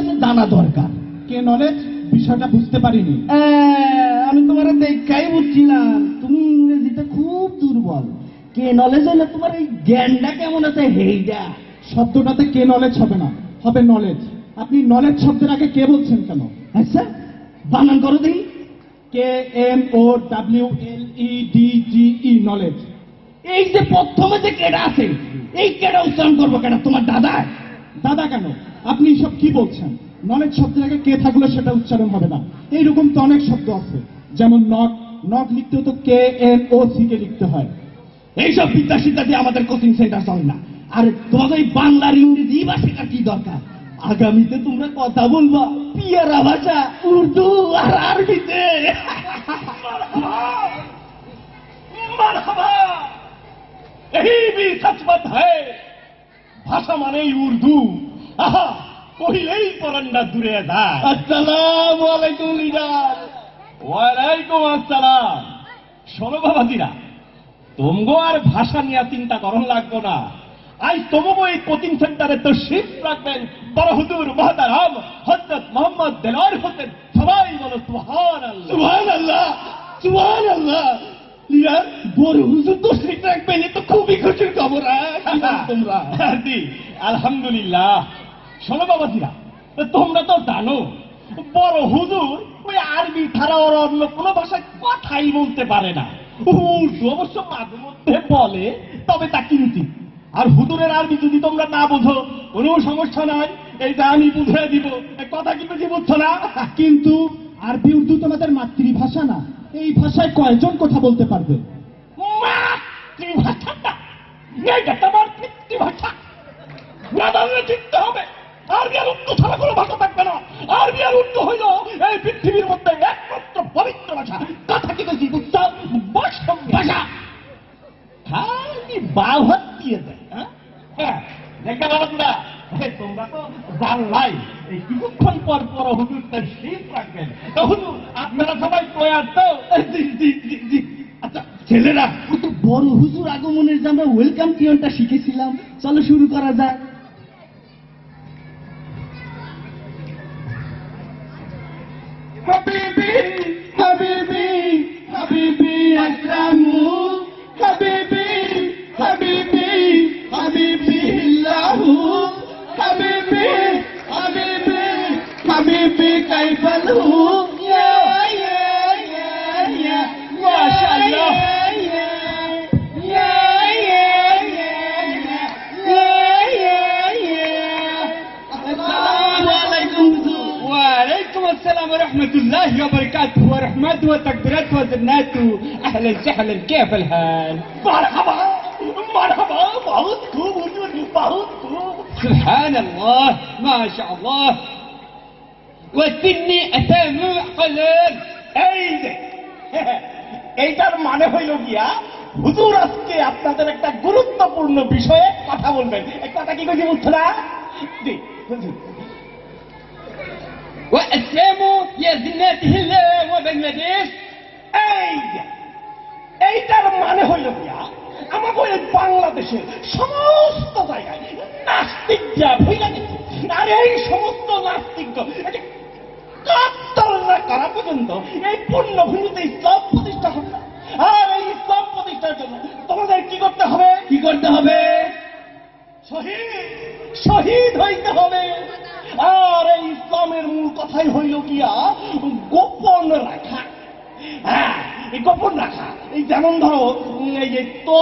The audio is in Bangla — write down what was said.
আছে জানা দরকার। কে নলেজ বিষয়টা বুঝতে পারিনি। আমি তোমার দেখাই বুঝছিলাম তুমি ইংরেজিতে খুব দুর্বল। কে নলেজ হইলে তোমার এই জ্ঞানটা কেমন আছে হেইটা। শব্দটাতে কে নলেজ হবে না, হবে নলেজ। আপনি নলেজ শব্দের আগে কে বলছেন কেন? আচ্ছা বানান করো দেখি। KNOWLEDGE knowledge. এই যে প্রথমে যে কেডা আছে এই কেডা উচ্চারণ করবো কেন? তোমার দাদা? দাদা কেন? আপনি সব কি বলছেন? নলেজ শব্দের আগে কে থাকলে সেটা উচ্চারণ হবে না। এইরকম তো অনেক শব্দ আছে, যেমন নট। নট লিখতেও তো KNOC কে লিখতে হয়। এইসব বিদ্যা সিদ্ধা দিয়ে আমাদের কোচিং সেন্টার চলে না। আর তোমাদের এই বাংলার ইংরেজি বা শেখার কি দরকার? আগামীতে তোমরা কথা বলবা পিয়ারা ভাষা উর্দু আর আরবিতে। মারহাবা, यही भी सच बात है। ভাষা মানেই উর্দু। আহা, কহিলেই পরান্ডা দূরে যায়। আসসালামু আলাইকুম লিডার। ওয়ালাইকুম আসসালাম। শোনো বাবাজিরা, তোমগো আর ভাষা নিয়ে চিন্তা করন লাগবো না। আজ তোমগো এই কোচিং সেন্টারে তো শিফ রাখবেন বড় হুজুর মহতারাম হযরত মোহাম্মদ দেলোয়ার হোসেন। সবাই বলো সুবহানাল্লাহ। সুবহানাল্লাহ, সুবহানাল্লাহ। লিডার বড় হুজুর তো শিখ রাখবেন, এ তো খুবই খুশির খবর। তোমরা জি আলহামদুলিল্লাহ। শোনো বাবাজিরা, তোমরা তো জানো বড় হুজুর ওই আরবি ছাড়া ওর অন্য কোনো ভাষায় কথাই বলতে পারে না। উর্দু অবশ্য মাঝে মধ্যে বলে, তবে তা কিঞ্চিত। আর হুজুরের আরবি যদি তোমরা না বোঝো কোনো সমস্যা নাই, এইটা আমি বুঝিয়ে দিব। এই কথা কি বুঝি বুঝছো না? কিন্তু আরবি উর্দু তোমাদের মাতৃভাষা না। এই ভাষায় কয়জন কথা বলতে পারবে? মাতৃভাষাটা এইটা তোমার পিতৃভাষা। না জানলে শিখতে হবে। আরবি আর উর্দু ছাড়া কোনো ভাষা থাকবে না। আরবি আর উর্দু হইল এই পৃথিবীর মধ্যে একমাত্র পবিত্র ভাষা। কথা কি বলছি বুঝছো? বৈষ্ণব ভাষা। খালি বাহাত দিয়ে দেয়। হ্যাঁ দেখে বাবা, তোমরা তো জানলাই এই কিছুক্ষণ পর পর হুজুর তার শীত রাখবেন। তো হুজুর আপনারা সবাই তৈয়ার তো? জি জি জি জি। আচ্ছা ছেলেরা, ওই তো বড় হুজুর আগমনের যে আমরা ওয়েলকাম টিউনটা শিখেছিলাম, চলো শুরু করা যাক। হাবিবি হাবিবি হাবিবি আকরামু, হাবিবি হাবিবি হাবিবি লাহু, হাবিবি হাবিবি হাবিবি কাইফালু। ইয়া ইয়া ইয়া ইয়া মাশাআল্লাহ। وعليكم السلام ورحمة الله وبركاته ورحمته وتكبيراته وزناته. أهلا وسهلا، كيف الحال؟ مرحبا مرحبا، बहुत खूब हुजूर, बहुत खूब। سبحان الله ما شاء الله. وسني أسامع قليل. এই যে এইটার মানে হইল গিয়া হুজুর আজকে আপনাদের একটা গুরুত্বপূর্ণ বিষয়ে কথা বলবেন। এই কথা কি কইছি বুঝছো না? জি হুজুর। وأسلاموا يا زناته الله وبنجلاديش. এইটার মানে হইল গিয়া আমাদের এই বাংলাদেশের সমস্ত জায়গায় নাস্তিক যা ভইলা গেছে। আর এই সমস্ত নাস্তিক করা পর্যন্ত এই পূর্ণভূমিতে ইসলাম প্রতিষ্ঠা হবে না। আর এই ইসলাম প্রতিষ্ঠার জন্য তোমাদের কি করতে হবে? কি করতে হবে? শহীদ শহীদ হইতে হবে। আর এই ইসলামের মূল কথাই হইল গিয়া গোপন রাখা। হ্যাঁ, এই গোপন রাখা। এই যেমন ধরো এই যে তো